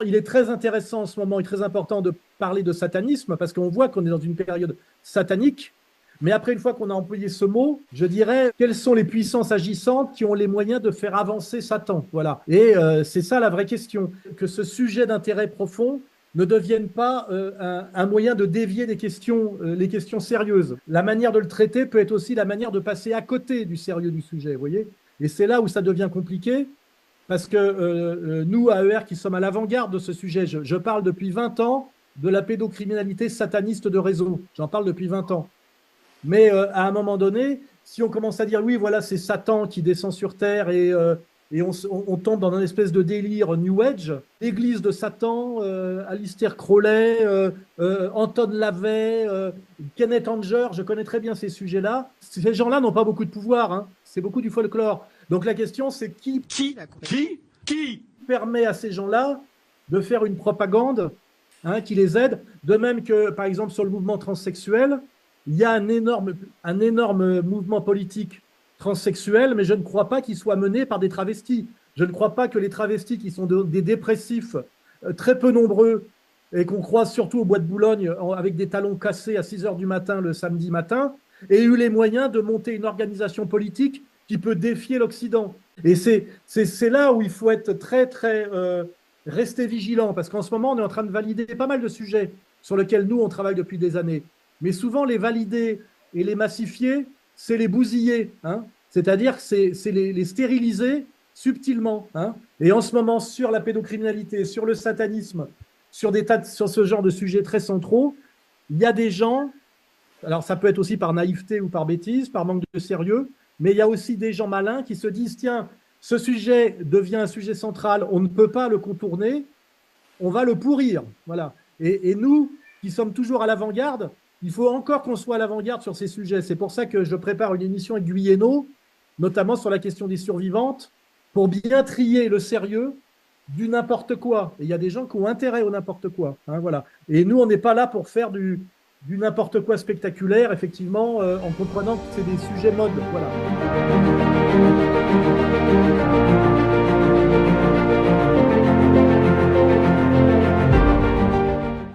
Il est très intéressant en ce moment et très important de parler de satanisme parce qu'on voit qu'on est dans une période satanique. Mais après, une fois qu'on a employé ce mot, je dirais quelles sont les puissances agissantes qui ont les moyens de faire avancer Satan. Voilà. Et c'est ça la vraie question. Que ce sujet d'intérêt profond ne devienne pas un moyen de dévier les questions sérieuses. La manière de le traiter peut être aussi la manière de passer à côté du sérieux du sujet, vous voyez. Et c'est là où ça devient compliqué. Parce que nous, AER, qui sommes à l'avant-garde de ce sujet, je parle depuis 20 ans de la pédocriminalité sataniste de réseau. J'en parle depuis 20 ans. Mais à un moment donné, si on commence à dire, oui, voilà, c'est Satan qui descend sur Terre et on tombe dans un espèce de délire New Age, l'église de Satan, Alistair Crowley, Anton LaVey, Kenneth Anger, je connais très bien ces sujets-là. Ces gens-là n'ont pas beaucoup de pouvoir, hein. C'est beaucoup du folklore. Donc la question, c'est qui permet à ces gens-là de faire une propagande, hein, qui les aide. De même que, par exemple, sur le mouvement transsexuel, il y a un énorme mouvement politique transsexuel, mais je ne crois pas qu'il soit mené par des travestis. Je ne crois pas que les travestis, qui sont des dépressifs très peu nombreux, et qu'on croise surtout au Bois de Boulogne avec des talons cassés à 6 heures du matin le samedi matin, aient eu les moyens de monter une organisation politique qui peut défier l'Occident. Et c'est là où il faut être rester vigilant, parce qu'en ce moment, on est en train de valider pas mal de sujets sur lesquels nous, on travaille depuis des années. Mais souvent, les valider et les massifier, c'est les bousiller, hein. C'est-à-dire que c'est les stériliser subtilement, hein. Et en ce moment, sur la pédocriminalité, sur le satanisme, sur ce genre de sujets très centraux, il y a des gens, alors ça peut être aussi par naïveté ou par bêtise, par manque de sérieux, mais il y a aussi des gens malins qui se disent, tiens, ce sujet devient un sujet central, on ne peut pas le contourner, on va le pourrir. Voilà. Et nous, qui sommes toujours à l'avant-garde, il faut encore qu'on soit à l'avant-garde sur ces sujets. C'est pour ça que je prépare une émission avec Guyeno, notamment sur la question des survivantes, pour bien trier le sérieux du n'importe quoi. Et il y a des gens qui ont intérêt au n'importe quoi, hein, voilà. Et nous, on n'est pas là pour faire du n'importe quoi spectaculaire, effectivement, en comprenant que c'est des sujets modes. Voilà.